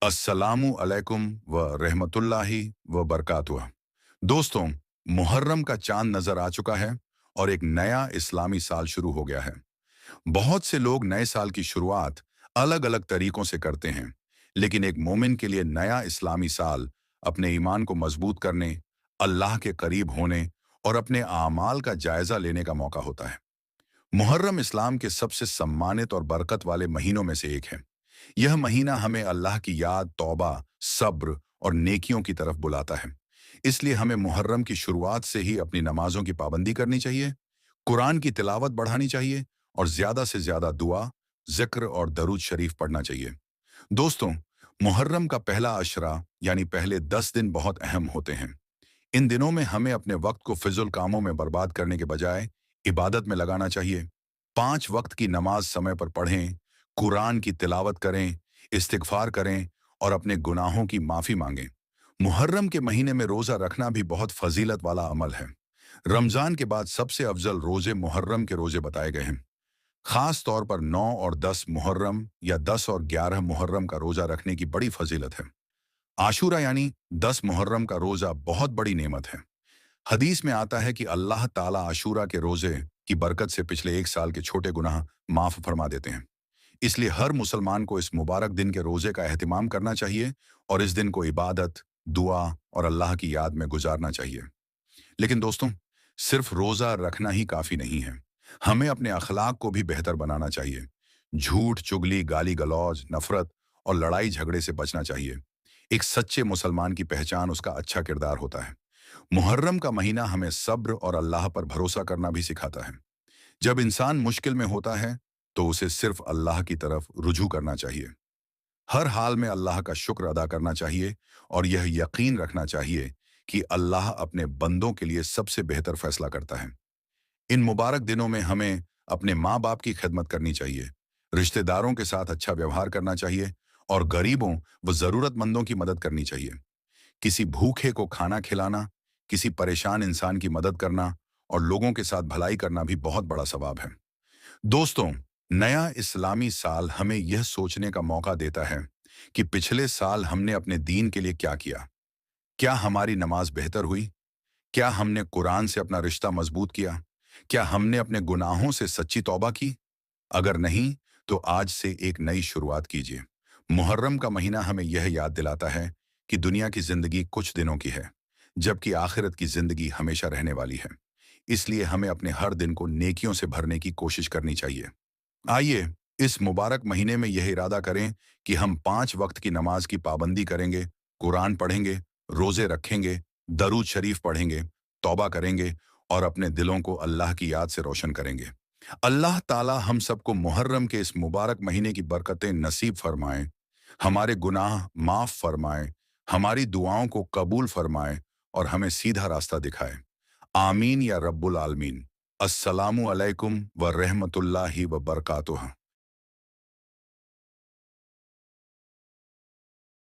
अस्सलामु अलैकुम व रहमतुल्लाहि व बरकातुह। दोस्तों, मुहर्रम का चांद नजर आ चुका है और एक नया इस्लामी साल शुरू हो गया है। बहुत से लोग नए साल की शुरुआत अलग अलग तरीकों से करते हैं, लेकिन एक मोमिन के लिए नया इस्लामी साल अपने ईमान को मजबूत करने, अल्लाह के करीब होने और अपने आमाल का जायजा लेने का मौका होता है। मुहर्रम इस्लाम के सबसे सम्मानित और बरकत वाले महीनों में से एक है। यह महीना हमें अल्लाह की याद, तौबा, सब्र और नेकियों की तरफ बुलाता है। इसलिए हमें मुहर्रम की शुरुआत से ही अपनी नमाजों की पाबंदी करनी चाहिए, कुरान की तिलावत बढ़ानी चाहिए और ज्यादा से ज्यादा दुआ, जिक्र और दरूद शरीफ पढ़ना चाहिए। दोस्तों, मुहर्रम का पहला अशरा यानी पहले 10 दिन बहुत अहम होते हैं। इन दिनों में हमें अपने वक्त को फिजुल कामों में बर्बाद करने के बजाय इबादत में लगाना चाहिए। 5 वक्त की नमाज समय पर पढ़ें, कुरान की तिलावत करें, इस्तिगफार करें और अपने गुनाहों की माफी मांगें। मुहर्रम के महीने में रोजा रखना भी बहुत फजीलत वाला अमल है। रमजान के बाद सबसे अफजल रोजे मुहर्रम के रोजे बताए गए हैं। खास तौर पर 9 और 10 मुहर्रम या 10 और 11 मुहर्रम का रोजा रखने की बड़ी फजीलत है। आशूरा यानी 10 मुहर्रम का रोजा बहुत बड़ी नेमत है। हदीस में आता है कि अल्लाह ताला आशूरा के रोजे की बरकत से पिछले एक साल के छोटे गुनाह माफ फरमा देते हैं। इसलिए हर मुसलमान को इस मुबारक दिन के रोजे का एहतिमाम करना चाहिए और इस दिन को इबादत, दुआ और अल्लाह की याद में गुजारना चाहिए। लेकिन दोस्तों, सिर्फ रोजा रखना ही काफी नहीं है। हमें अपने अखलाक को भी बेहतर बनाना चाहिए। झूठ, चुगली, गाली गलौज, नफरत और लड़ाई झगड़े से बचना चाहिए। एक सच्चे मुसलमान की पहचान उसका अच्छा किरदार होता है। मुहर्रम का महीना हमें सब्र और अल्लाह पर भरोसा करना भी सिखाता है। जब इंसान मुश्किल में होता है तो उसे सिर्फ अल्लाह की तरफ रुजू करना चाहिए। हर हाल में अल्लाह का शुक्र अदा करना चाहिए और यह यकीन रखना चाहिए कि अल्लाह अपने बंदों के लिए सबसे बेहतर फैसला करता है। इन मुबारक दिनों में हमें अपने माँ बाप की खिदमत करनी चाहिए, रिश्तेदारों के साथ अच्छा व्यवहार करना चाहिए और गरीबों व जरूरतमंदों की मदद करनी चाहिए। किसी भूखे को खाना खिलाना, किसी परेशान इंसान की मदद करना और लोगों के साथ भलाई करना भी बहुत बड़ा सवाब है। दोस्तों, नया इस्लामी साल हमें यह सोचने का मौका देता है कि पिछले साल हमने अपने दीन के लिए क्या किया। क्या हमारी नमाज बेहतर हुई? क्या हमने कुरान से अपना रिश्ता मजबूत किया? क्या हमने अपने गुनाहों से सच्ची तौबा की? अगर नहीं, तो आज से एक नई शुरुआत कीजिए। मुहर्रम का महीना हमें यह याद दिलाता है कि दुनिया की जिंदगी कुछ दिनों की है, जबकि आखिरत की जिंदगी हमेशा रहने वाली है। इसलिए हमें अपने हर दिन को नेकियों से भरने की कोशिश करनी चाहिए। आइए, इस मुबारक महीने में यह इरादा करें कि हम 5 वक्त की नमाज की पाबंदी करेंगे, कुरान पढ़ेंगे, रोजे रखेंगे, दरूद शरीफ पढ़ेंगे, तौबा करेंगे और अपने दिलों को अल्लाह की याद से रोशन करेंगे। अल्लाह ताला हम सबको मुहर्रम के इस मुबारक महीने की बरकतें नसीब फरमाएं, हमारे गुनाह माफ फरमाएं, हमारी दुआओं को कबूल फरमाएं और हमें सीधा रास्ता दिखाए। आमीन या रब्बुल आलमीन। अस्सलामु अलैकुम व रहमतुल्लाहि व बरकातुह।